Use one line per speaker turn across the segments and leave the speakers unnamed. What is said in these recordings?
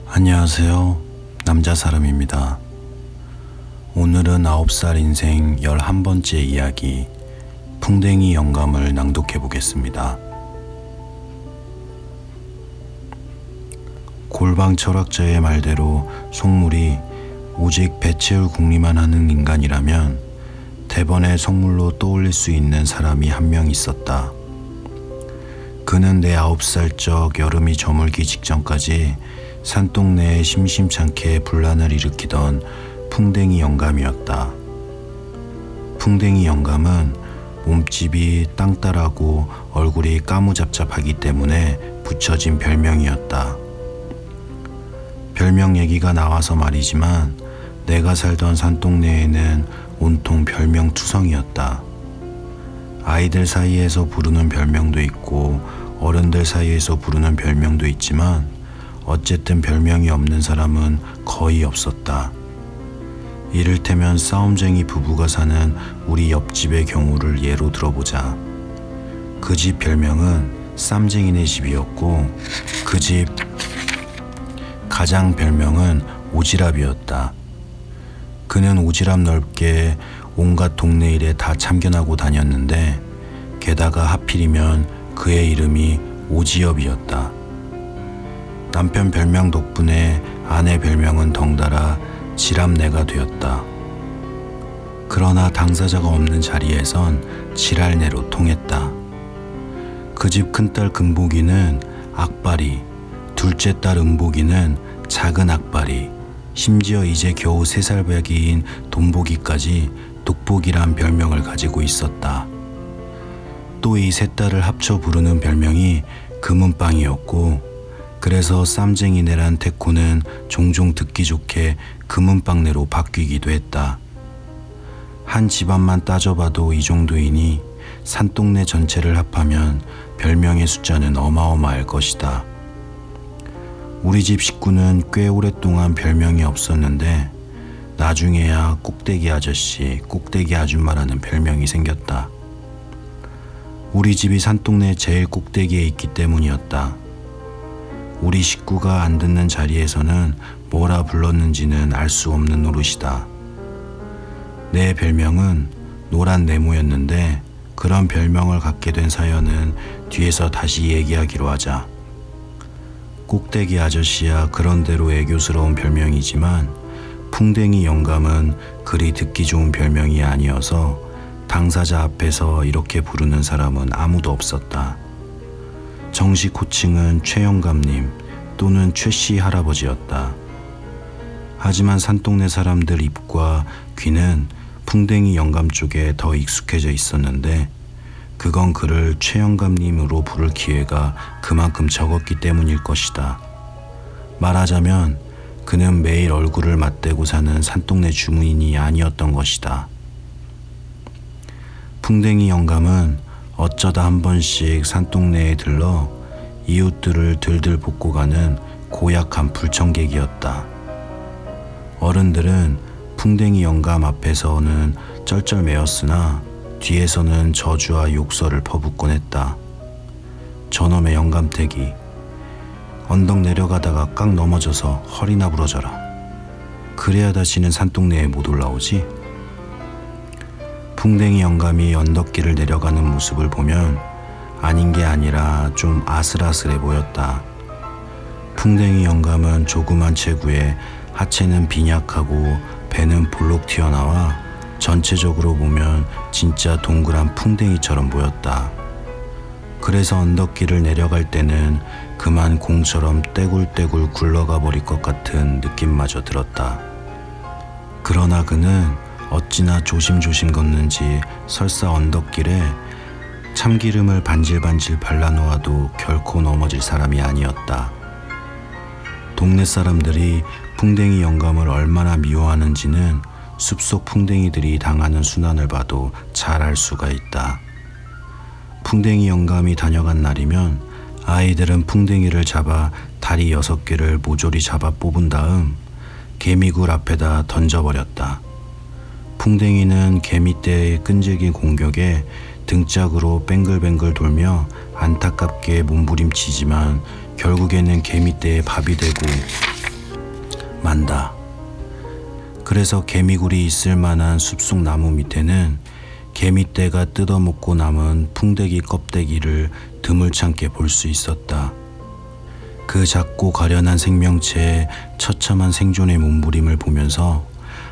안녕하세요. 남자 사람입니다. 오늘은 9살 인생 11번째 이야기 풍뎅이 영감을 낭독해 보겠습니다. 골방 철학자의 말대로 속물이 오직 배 채울 궁리만 하는 인간이라면 대번에 속물로 떠올릴 수 있는 사람이 한 명 있었다. 그는 내 9살 적 여름이 저물기 직전까지 산동네에 심심찮게 분란을 일으키던 풍뎅이 영감이었다. 풍뎅이 영감은 몸집이 땅따라고 얼굴이 까무잡잡하기 때문에 붙여진 별명이었다. 별명 얘기가 나와서 말이지만 내가 살던 산동네에는 온통 별명 투성이었다. 아이들 사이에서 부르는 별명도 있고 어른들 사이에서 부르는 별명도 있지만 어쨌든 별명이 없는 사람은 거의 없었다. 이를테면 싸움쟁이 부부가 사는 우리 옆집의 경우를 예로 들어보자. 그 집 별명은 쌈쟁이네 집이었고 그 집 가장 별명은 오지랖이었다. 그는 오지랖 넓게 온갖 동네 일에 다 참견하고 다녔는데 게다가 하필이면 그의 이름이 오지엽이었다. 남편 별명 덕분에 아내 별명은 덩달아 지랍내가 되었다. 그러나 당사자가 없는 자리에선 지랄내로 통했다. 그 집 큰딸 금복이는 악바리, 둘째 딸 은복이는 작은 악바리, 심지어 이제 겨우 3살배기인 돈복이까지 독복이란 별명을 가지고 있었다. 또 이 세 딸을 합쳐 부르는 별명이 금은빵이었고 그래서 쌈쟁이네란 태코는 종종 듣기 좋게 금은빵네로 바뀌기도 했다. 한 집안만 따져봐도 이 정도이니 산동네 전체를 합하면 별명의 숫자는 어마어마할 것이다. 우리 집 식구는 꽤 오랫동안 별명이 없었는데 나중에야 꼭대기 아저씨, 꼭대기 아줌마라는 별명이 생겼다. 우리 집이 산동네 제일 꼭대기에 있기 때문이었다. 우리 식구가 안 듣는 자리에서는 뭐라 불렀는지는 알 수 없는 노릇이다. 내 별명은 노란 네모였는데 그런 별명을 갖게 된 사연은 뒤에서 다시 얘기하기로 하자. 꼭대기 아저씨야 그런대로 애교스러운 별명이지만 풍뎅이 영감은 그리 듣기 좋은 별명이 아니어서 당사자 앞에서 이렇게 부르는 사람은 아무도 없었다. 정식 호칭은 최영감님 또는 최씨 할아버지였다. 하지만 산동네 사람들 입과 귀는 풍뎅이 영감 쪽에 더 익숙해져 있었는데 그건 그를 최영감님으로 부를 기회가 그만큼 적었기 때문일 것이다. 말하자면 그는 매일 얼굴을 맞대고 사는 산동네 주민이 아니었던 것이다. 풍뎅이 영감은 어쩌다 한 번씩 산동네에 들러 이웃들을 들들 볶고 가는 고약한 불청객이었다. 어른들은 풍뎅이 영감 앞에서는 쩔쩔매었으나 뒤에서는 저주와 욕설을 퍼붓곤 했다. 저놈의 영감태기, 언덕 내려가다가 깡 넘어져서 허리나 부러져라. 그래야 다시는 산동네에 못 올라오지? 풍뎅이 영감이 언덕길을 내려가는 모습을 보면 아닌 게 아니라 좀 아슬아슬해 보였다. 풍뎅이 영감은 조그만 체구에 하체는 빈약하고 배는 볼록 튀어나와 전체적으로 보면 진짜 동그란 풍뎅이처럼 보였다. 그래서 언덕길을 내려갈 때는 그만 공처럼 떼굴떼굴 굴러가 버릴 것 같은 느낌마저 들었다. 그러나 그는 어찌나 조심조심 걷는지 설사 언덕길에 참기름을 반질반질 발라놓아도 결코 넘어질 사람이 아니었다. 동네 사람들이 풍뎅이 영감을 얼마나 미워하는지는 숲속 풍뎅이들이 당하는 순환을 봐도 잘 알 수가 있다. 풍뎅이 영감이 다녀간 날이면 아이들은 풍뎅이를 잡아 다리 6개를 모조리 잡아 뽑은 다음 개미굴 앞에다 던져버렸다. 풍뎅이는 개미떼의 끈질긴 공격에 등짝으로 뱅글뱅글 돌며 안타깝게 몸부림치지만 결국에는 개미떼의 밥이 되고 만다. 그래서 개미굴이 있을 만한 숲속 나무 밑에는 개미떼가 뜯어먹고 남은 풍뎅이 껍데기를 드물찮게 볼 수 있었다. 그 작고 가련한 생명체의 처참한 생존의 몸부림을 보면서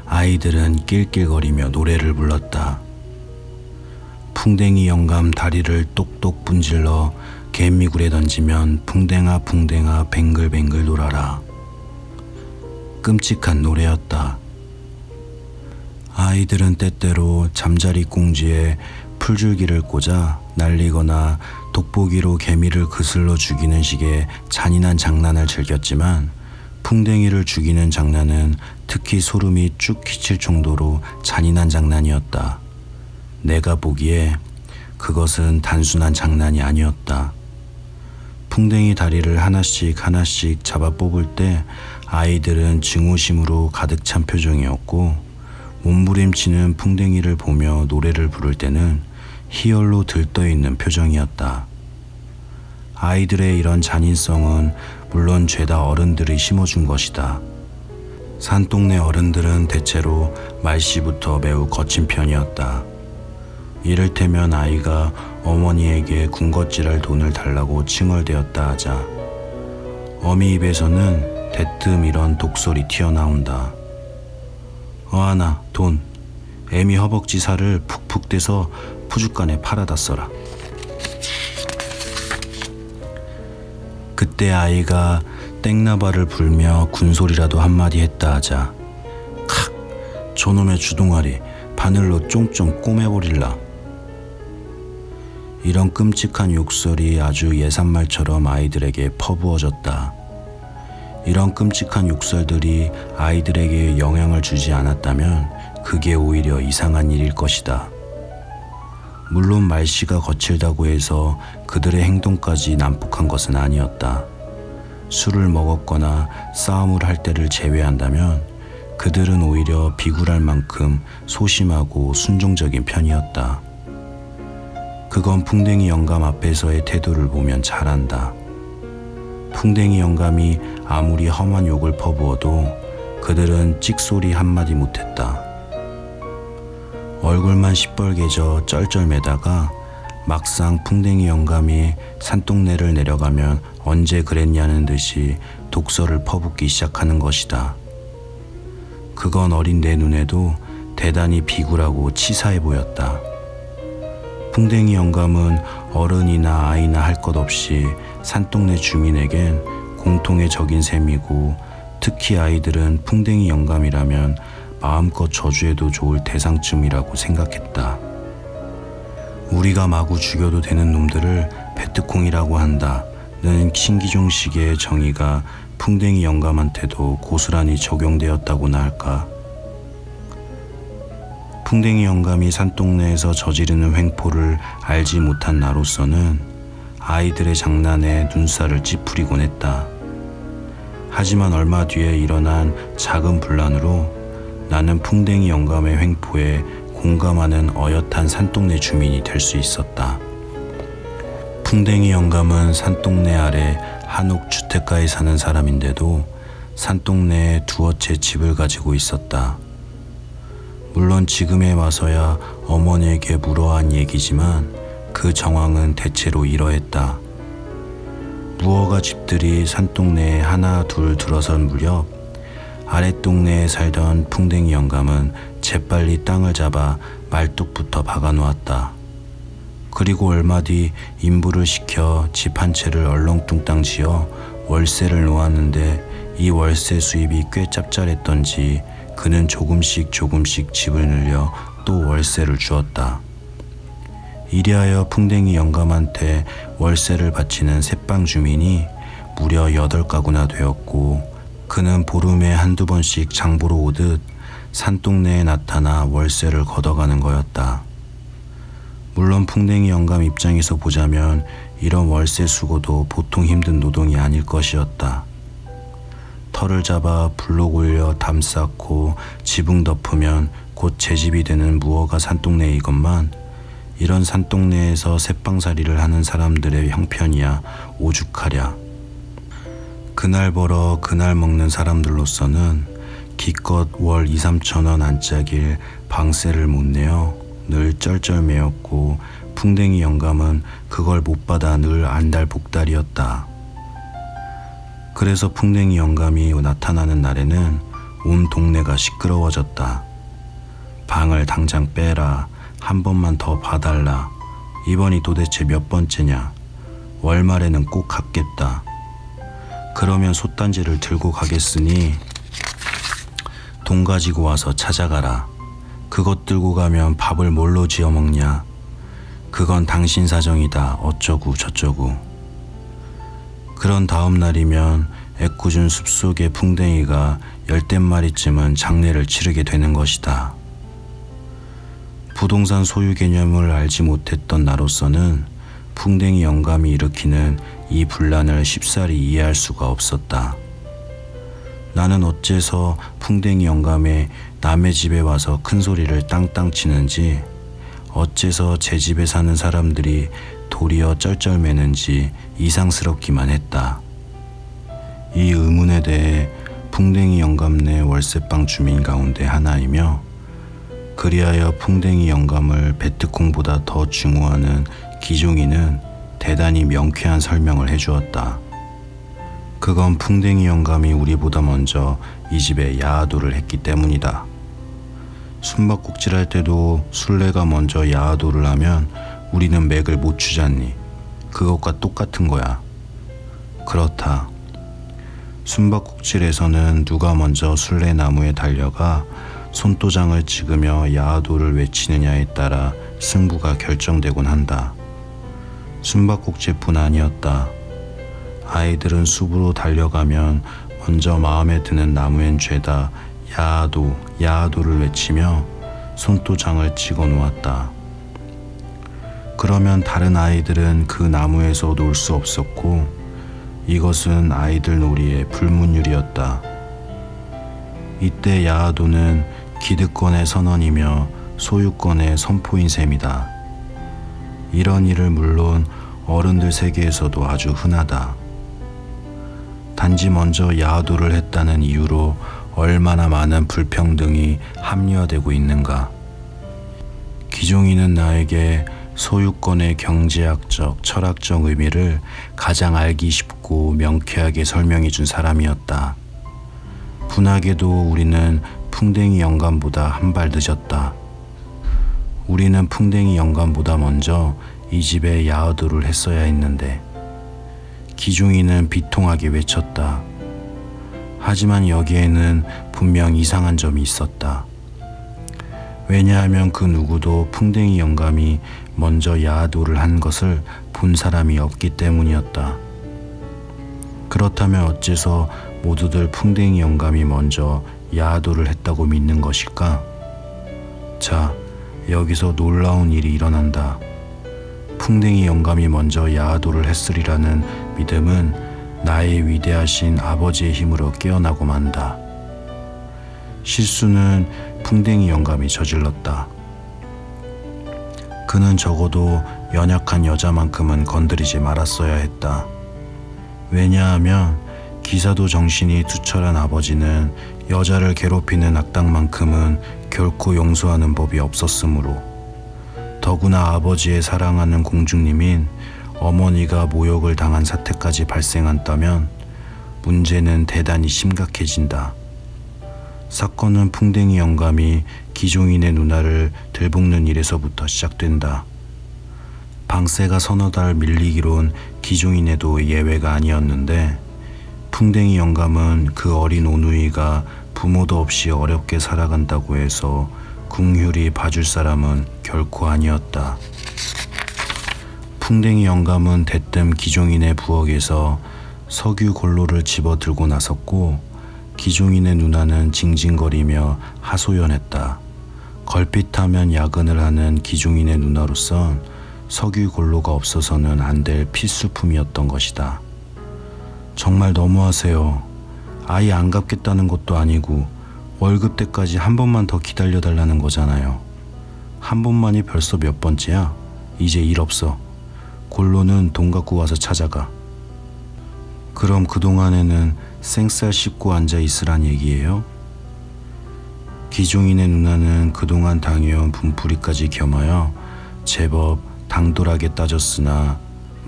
아이들은 낄낄거리며 노래를 불렀다. 풍뎅이 영감 다리를 똑똑 분질러 개미굴에 던지면 풍뎅아 풍뎅아 뱅글뱅글 놀아라. 끔찍한 노래였다. 아이들은 때때로 잠자리 꽁지에 풀줄기를 꽂아 날리거나 돋보기로 개미를 그슬러 죽이는 식의 잔인한 장난을 즐겼지만 풍뎅이를 죽이는 장난은 특히 소름이 쭉 끼칠 정도로 잔인한 장난이었다. 내가 보기에 그것은 단순한 장난이 아니었다. 풍뎅이 다리를 하나씩 하나씩 잡아 뽑을 때 아이들은 증오심으로 가득 찬 표정이었고, 몸부림치는 풍뎅이를 보며 노래를 부를 때는 희열로 들떠있는 표정이었다. 아이들의 이런 잔인성은 물론 죄다 어른들이 심어준 것이다. 산동네 어른들은 대체로 말씨부터 매우 거친 편이었다. 이를테면 아이가 어머니에게 군것질할 돈을 달라고 칭얼대었다 하자 어미 입에서는 대뜸 이런 독설이 튀어나온다. 어하나 돈, 애미 허벅지 살을 푹푹 떼서 푸줏간에 팔아다 써라. 그때 아이가 땡나발을 불며 군소리라도 한마디 했다 하자 칵! 저놈의 주둥아리 바늘로 쫑쫑 꼬매버릴라. 이런 끔찍한 욕설이 아주 예산말처럼 아이들에게 퍼부어졌다. 이런 끔찍한 욕설들이 아이들에게 영향을 주지 않았다면 그게 오히려 이상한 일일 것이다. 물론 말씨가 거칠다고 해서 그들의 행동까지 난폭한 것은 아니었다. 술을 먹었거나 싸움을 할 때를 제외한다면 그들은 오히려 비굴할 만큼 소심하고 순종적인 편이었다. 그건 풍뎅이 영감 앞에서의 태도를 보면 잘 안다. 풍뎅이 영감이 아무리 험한 욕을 퍼부어도 그들은 찍소리 한마디 못했다. 얼굴만 시뻘개져 쩔쩔매다가 막상 풍뎅이 영감이 산동네를 내려가면 언제 그랬냐는 듯이 독설을 퍼붓기 시작하는 것이다. 그건 어린 내 눈에도 대단히 비굴하고 치사해 보였다. 풍뎅이 영감은 어른이나 아이나 할 것 없이 산동네 주민에겐 공통의 적인 셈이고, 특히 아이들은 풍뎅이 영감이라면 마음껏 저주해도 좋을 대상쯤이라고 생각했다. 우리가 마구 죽여도 되는 놈들을 베트콩이라고 한다는 신기종식의 정의가 풍뎅이 영감한테도 고스란히 적용되었다고나 할까. 풍뎅이 영감이 산동네에서 저지르는 횡포를 알지 못한 나로서는 아이들의 장난에 눈살을 찌푸리곤 했다. 하지만 얼마 뒤에 일어난 작은 분란으로 나는 풍뎅이 영감의 횡포에 공감하는 어엿한 산동네 주민이 될 수 있었다. 풍뎅이 영감은 산동네 아래 한옥 주택가에 사는 사람인데도 산동네에 두어 채 집을 가지고 있었다. 물론 지금에 와서야 어머니에게 물어한 얘기지만 그 정황은 대체로 이러했다. 무허가 집들이 산동네에 하나 둘 들어선 무렵 아랫동네에 살던 풍뎅이 영감은 재빨리 땅을 잡아 말뚝부터 박아놓았다. 그리고 얼마 뒤 인부를 시켜 집 한 채를 얼렁뚱땅 지어 월세를 놓았는데 이 월세 수입이 꽤 짭짤했던지 그는 조금씩 집을 늘려 또 월세를 주었다. 이리하여 풍뎅이 영감한테 월세를 바치는 새빵 주민이 무려 8가구나 되었고, 그는 보름에 한두 번씩 장보러 오듯 산동네에 나타나 월세를 걷어가는 거였다. 물론 풍뎅이 영감 입장에서 보자면 이런 월세 수고도 보통 힘든 노동이 아닐 것이었다. 털을 잡아 블록 올려 담 쌓고 지붕 덮으면 곧 제 집이 되는 무허가 산동네이건만 이런 산동네에서 새빵살이를 하는 사람들의 형편이야 오죽하랴. 그날 벌어 그날 먹는 사람들로서는 기껏 월 2, 3천 원 안짝일 방세를 못 내어 늘 쩔쩔매였고 풍뎅이 영감은 그걸 못 받아 늘 안달복달이었다. 그래서 풍뎅이 영감이 나타나는 날에는 온 동네가 시끄러워졌다. 방을 당장 빼라. 한 번만 더 봐달라. 이번이 도대체 몇 번째냐. 월말에는 꼭 갚겠다. 그러면 솥단지를 들고 가겠으니 돈 가지고 와서 찾아가라. 그것 들고 가면 밥을 뭘로 지어 먹냐. 그건 당신 사정이다. 어쩌고 저쩌고. 그런 다음 날이면 애꿎은 숲속의 풍뎅이가 10마리쯤은 장례를 치르게 되는 것이다. 부동산 소유 개념을 알지 못했던 나로서는 풍뎅이 영감이 일으키는 이 분란을 쉽사리 이해할 수가 없었다. 나는 어째서 풍뎅이 영감에 남의 집에 와서 큰 소리를 땅땅 치는지, 어째서 제 집에 사는 사람들이 도리어 쩔쩔매는지 이상스럽기만 했다. 이 의문에 대해 풍뎅이 영감네 월세방 주민 가운데 하나이며, 그리하여 풍뎅이 영감을 베트콩보다 더 증오하는 기종이는 대단히 명쾌한 설명을 해주었다. 그건 풍뎅이 영감이 우리보다 먼저 이 집에 야하도를 했기 때문이다. 숨바꼭질할 때도 술래가 먼저 야하도를 하면 우리는 맥을 못 추잖니. 그것과 똑같은 거야. 그렇다. 숨바꼭질에서는 누가 먼저 술래나무에 달려가 손도장을 찍으며 야하도를 외치느냐에 따라 승부가 결정되곤 한다. 숨바꼭질뿐 아니었다. 아이들은 숲으로 달려가면 먼저 마음에 드는 나무엔 죄다 야하도, 야하도를 외치며 손도장을 찍어 놓았다. 그러면 다른 아이들은 그 나무에서 놀 수 없었고, 이것은 아이들 놀이의 불문율이었다. 이때 야하도는 기득권의 선언이며 소유권의 선포인 셈이다. 이런 일을 물론 어른들 세계에서도 아주 흔하다. 단지 먼저 야하도를 했다는 이유로 얼마나 많은 불평등이 합리화되고 있는가. 기종이는 나에게 소유권의 경제학적, 철학적 의미를 가장 알기 쉽고 명쾌하게 설명해 준 사람이었다. 분하게도 우리는 풍뎅이 영감보다 한 발 늦었다. 우리는 풍뎅이 영감보다 먼저 이 집에 야하도를 했어야 했는데, 기중이는 비통하게 외쳤다. 하지만 여기에는 분명 이상한 점이 있었다. 왜냐하면 그 누구도 풍뎅이 영감이 먼저 야하도를 한 것을 본 사람이 없기 때문이었다. 그렇다면 어째서 모두들 풍뎅이 영감이 먼저 야하도를 했다고 믿는 것일까? 자, 여기서 놀라운 일이 일어난다. 풍뎅이 영감이 먼저 야하도를 했으리라는 믿음은 나의 위대하신 아버지의 힘으로 깨어나고 만다. 실수는 풍뎅이 영감이 저질렀다. 그는 적어도 연약한 여자만큼은 건드리지 말았어야 했다. 왜냐하면 기사도 정신이 투철한 아버지는 여자를 괴롭히는 악당만큼은 결코 용서하는 법이 없었으므로, 더구나 아버지의 사랑하는 공주님인 어머니가 모욕을 당한 사태까지 발생한다면 문제는 대단히 심각해진다. 사건은 풍뎅이 영감이 기종인의 누나를 들볶는 일에서부터 시작된다. 방세가 서너 달 밀리기론 기종인에도 예외가 아니었는데, 풍뎅이 영감은 그 어린 오누이가 부모도 없이 어렵게 살아간다고 해서 궁휼히 봐줄 사람은 결코 아니었다. 풍뎅이 영감은 대뜸 기종인의 부엌에서 석유 골로를 집어 들고 나섰고, 기종인의 누나는 징징거리며 하소연했다. 걸핏하면 야근을 하는 기종인의 누나로선 석유 골로가 없어서는 안 될 필수품이었던 것이다. 정말 너무하세요. 아예 안 갚겠다는 것도 아니고 월급 때까지 한 번만 더 기다려달라는 거잖아요. 한 번만이 벌써 몇 번째야? 이제 일 없어. 골로는 돈 갖고 와서 찾아가. 그럼 그동안에는 생쌀 씹고 앉아 있으란 얘기예요? 기종인의 누나는 그동안 당해온 분풀이까지 겸하여 제법 당돌하게 따졌으나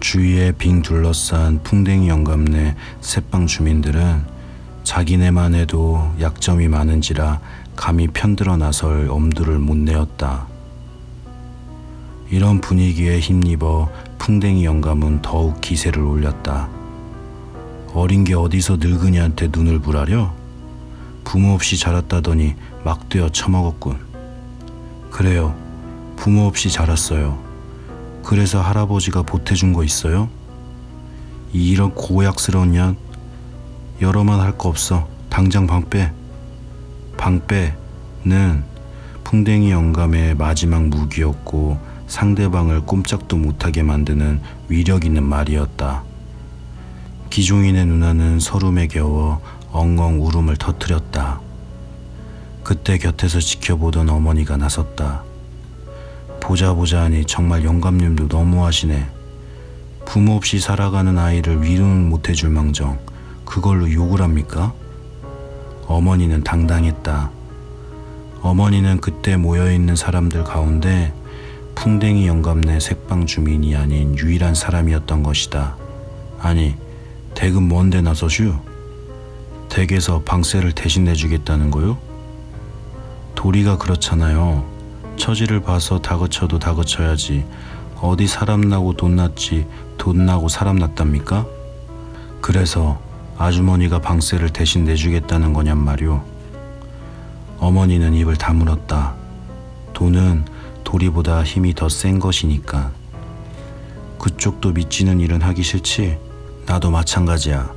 주위에 빙 둘러싼 풍뎅이 영감네 새빵 주민들은 자기네만 해도 약점이 많은지라 감히 편들어 나설 엄두를 못 내었다. 이런 분위기에 힘입어 풍뎅이 영감은 더욱 기세를 올렸다. 어린 게 어디서 늙은이한테 눈을 부라려? 부모 없이 자랐다더니 막 되어 처먹었군. 그래요. 부모 없이 자랐어요. 그래서 할아버지가 보태준 거 있어요? 이런 고약스러운 년. 여러만 할 거 없어. 당장 방 빼. 방 빼는 풍뎅이 영감의 마지막 무기였고 상대방을 꼼짝도 못하게 만드는 위력 있는 말이었다. 기종인의 누나는 서름에 겨워 엉엉 울음을 터뜨렸다. 그때 곁에서 지켜보던 어머니가 나섰다. 보자 하니 정말 영감님도 너무하시네. 부모 없이 살아가는 아이를 위로는 못해줄 망정 그걸로 욕을 합니까? 어머니는 당당했다. 어머니는 그때 모여있는 사람들 가운데 풍뎅이 영감네 색방 주민이 아닌 유일한 사람이었던 것이다. 아니, 댁은 뭔데 나서슈? 댁에서 방세를 대신 내주겠다는 거요? 도리가 그렇잖아요. 처지를 봐서 다그쳐도 다그쳐야지. 어디 사람 나고 돈 났지 돈 나고 사람 났답니까? 그래서 아주머니가 방세를 대신 내주겠다는 거냔 말이오. 어머니는 입을 다물었다. 돈은 도리보다 힘이 더 센 것이니까. 그쪽도 믿지는 일은 하기 싫지? 나도 마찬가지야.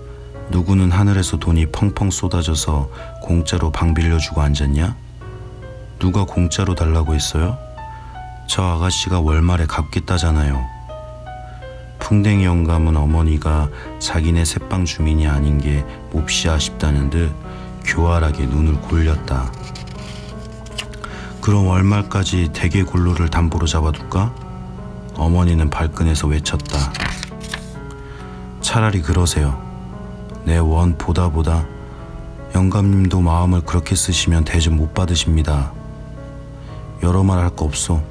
누구는 하늘에서 돈이 펑펑 쏟아져서 공짜로 방 빌려주고 앉았냐? 누가 공짜로 달라고 했어요? 저 아가씨가 월말에 갚겠다잖아요. 풍뎅이 영감은 어머니가 자기네 새빵 주민이 아닌 게 몹시 아쉽다는 듯 교활하게 눈을 굴렸다. 그럼 월말까지 대게 골로를 담보로 잡아둘까? 어머니는 발끈해서 외쳤다. 차라리 그러세요. 내 원 보다 영감님도 마음을 그렇게 쓰시면 대접 못 받으십니다. 여러 말 할 거 없소.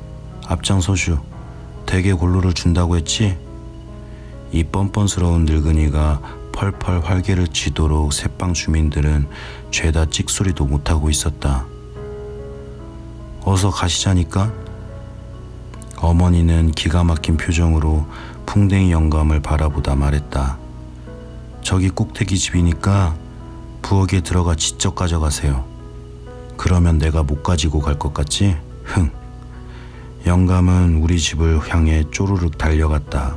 앞장서슈. 대게 골로를 준다고 했지? 이 뻔뻔스러운 늙은이가 펄펄 활개를 치도록 새빵 주민들은 죄다 찍소리도 못하고 있었다. 어서 가시자니까? 어머니는 기가 막힌 표정으로 풍뎅이 영감을 바라보다 말했다. 저기 꼭대기 집이니까 부엌에 들어가 직접 가져가세요. 그러면 내가 못 가지고 갈 것 같지? 흥. 영감은 우리 집을 향해 쪼르륵 달려갔다.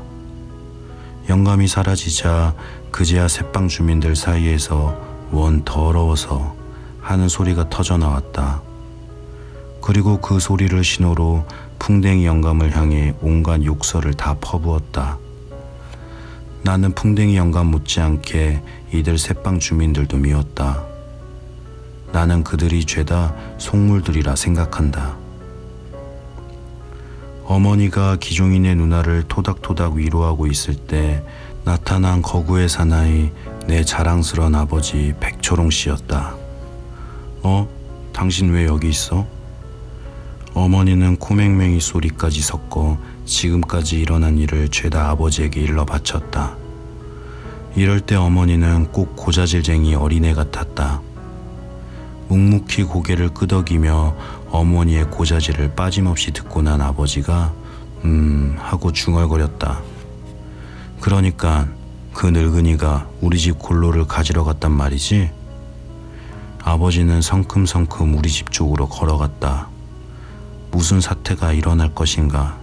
영감이 사라지자 그제야 새빵 주민들 사이에서 원 더러워서 하는 소리가 터져 나왔다. 그리고 그 소리를 신호로 풍뎅이 영감을 향해 온갖 욕설을 다 퍼부었다. 나는 풍뎅이 영감 못지않게 이들 새빵 주민들도 미웠다. 나는 그들이 죄다 속물들이라 생각한다. 어머니가 기종인의 누나를 토닥토닥 위로하고 있을 때 나타난 거구의 사나이 내 자랑스러운 아버지 백초롱 씨였다. 당신 왜 여기 있어? 어머니는 코맹맹이 소리까지 섞어 지금까지 일어난 일을 죄다 아버지에게 일러 바쳤다. 이럴 때 어머니는 꼭 고자질쟁이 어린애 같았다. 묵묵히 고개를 끄덕이며 어머니의 고자질을 빠짐없이 듣고 난 아버지가 하고 중얼거렸다. 그러니까 그 늙은이가 우리 집 골로를 가지러 갔단 말이지? 아버지는 성큼성큼 우리 집 쪽으로 걸어갔다. 무슨 사태가 일어날 것인가?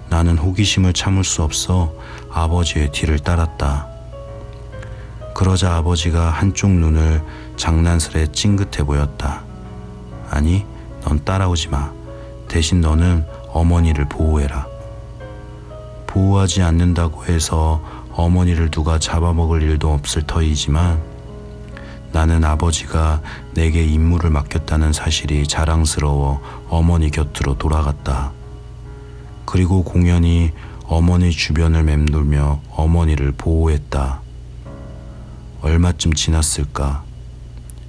나는 호기심을 참을 수 없어 아버지의 뒤를 따랐다. 그러자 아버지가 한쪽 눈을 장난스레 찡긋해 보였다. 아니, 넌 따라오지 마. 대신 너는 어머니를 보호해라. 보호하지 않는다고 해서 어머니를 누가 잡아먹을 일도 없을 터이지만 나는 아버지가 내게 임무를 맡겼다는 사실이 자랑스러워 어머니 곁으로 돌아갔다. 그리고 공연히 어머니 주변을 맴돌며 어머니를 보호했다. 얼마쯤 지났을까?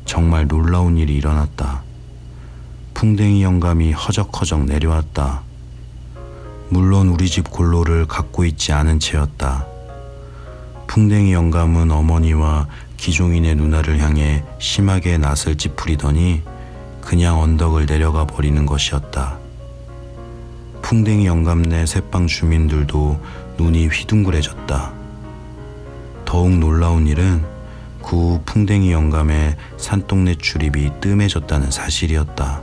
정말 놀라운 일이 일어났다. 풍뎅이 영감이 허적허적 내려왔다. 물론 우리 집 골로를 갖고 있지 않은 채였다. 풍뎅이 영감은 어머니와 기종인의 누나를 향해 심하게 낯을 찌푸리더니 그냥 언덕을 내려가 버리는 것이었다. 풍뎅이 영감네 새빵 주민들도 눈이 휘둥그레졌다. 더욱 놀라운 일은 그 후 풍뎅이 영감의 산동네 출입이 뜸해졌다는 사실이었다.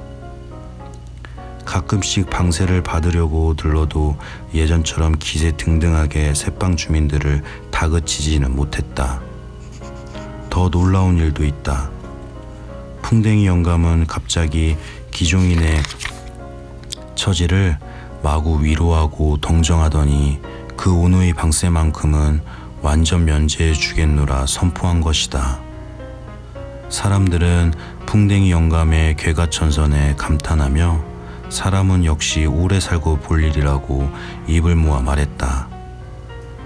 가끔씩 방세를 받으려고 들러도 예전처럼 기세등등하게 새빵 주민들을 다그치지는 못했다. 더 놀라운 일도 있다. 풍뎅이 영감은 갑자기 기종인의 처지를 마구 위로하고 동정하더니 그 온누이 방세만큼은 완전 면제해 주겠노라 선포한 것이다. 사람들은 풍뎅이 영감의 괴가천선에 감탄하며 사람은 역시 오래 살고 볼 일이라고 입을 모아 말했다.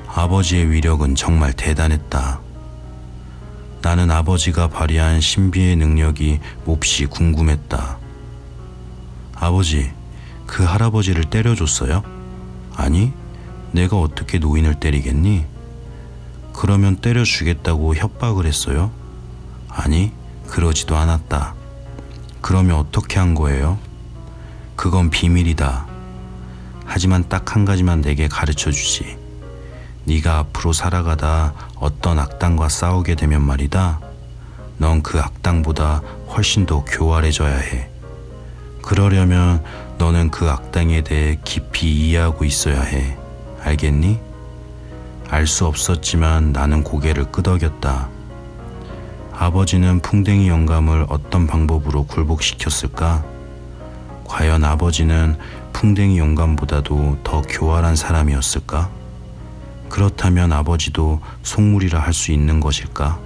아버지의 위력은 정말 대단했다. 나는 아버지가 발휘한 신비의 능력이 몹시 궁금했다. 아버지, 그 할아버지를 때려줬어요? 아니, 내가 어떻게 노인을 때리겠니? 그러면 때려주겠다고 협박을 했어요? 아니, 그러지도 않았다. 그러면 어떻게 한 거예요? 그건 비밀이다. 하지만 딱 한 가지만 내게 가르쳐 주지. 네가 앞으로 살아가다 어떤 악당과 싸우게 되면 말이다. 넌 그 악당보다 훨씬 더 교활해져야 해. 그러려면 너는 그 악당에 대해 깊이 이해하고 있어야 해. 알겠니? 알 수 없었지만 나는 고개를 끄덕였다. 아버지는 풍뎅이 영감을 어떤 방법으로 굴복시켰을까? 과연 아버지는 풍뎅이 영감보다도 더 교활한 사람이었을까? 그렇다면 아버지도 속물이라 할 수 있는 것일까?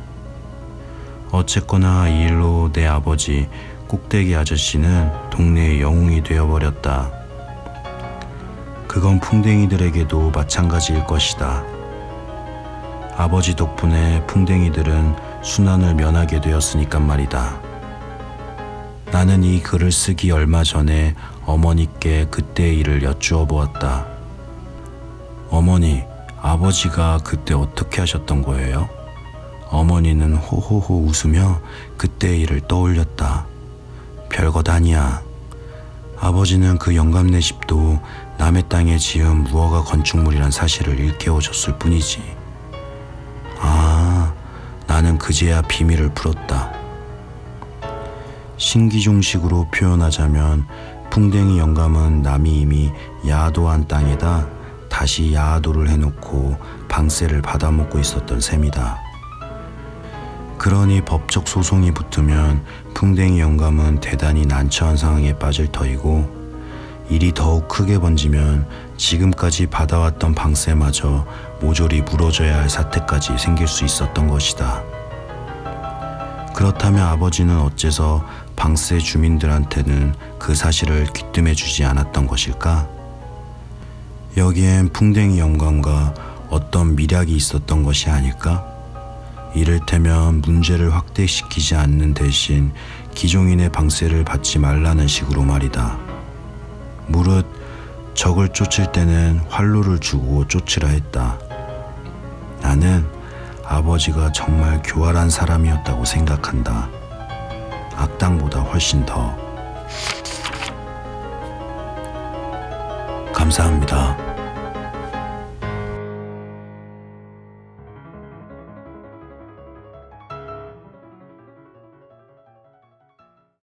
어쨌거나 이 일로 내 아버지 꼭대기 아저씨는 동네의 영웅이 되어버렸다. 그건 풍뎅이들에게도 마찬가지일 것이다. 아버지 덕분에 풍뎅이들은 순환을 면하게 되었으니까 말이다. 나는 이 글을 쓰기 얼마 전에 어머니께 그때의 일을 여쭈어 보았다. 어머니, 아버지가 그때 어떻게 하셨던 거예요? 어머니는 호호호 웃으며 그때의 일을 떠올렸다. 별것 아니야. 아버지는 그 영감네 집도 남의 땅에 지은 무허가 건축물이란 사실을 일깨워줬을 뿐이지. 아, 나는 그제야 비밀을 풀었다. 신기종식으로 표현하자면 풍뎅이 영감은 남이 이미 야도한 땅에다 다시 야도를 해놓고 방세를 받아먹고 있었던 셈이다. 그러니 법적 소송이 붙으면 풍뎅이 영감은 대단히 난처한 상황에 빠질 터이고, 일이 더욱 크게 번지면 지금까지 받아왔던 방세마저 모조리 물어줘야 할 사태까지 생길 수 있었던 것이다. 그렇다면 아버지는 어째서 방세 주민들한테는 그 사실을 귀뜸해주지 않았던 것일까? 여기엔 풍뎅이 영감과 어떤 미략이 있었던 것이 아닐까? 이를테면 문제를 확대시키지 않는 대신 기종인의 방세를 받지 말라는 식으로 말이다. 무릇 적을 쫓을 때는 활로를 주고 쫓으라 했다. 나는 아버지가 정말 교활한 사람이었다고 생각한다. 악당보다 훨씬 더. 감사합니다.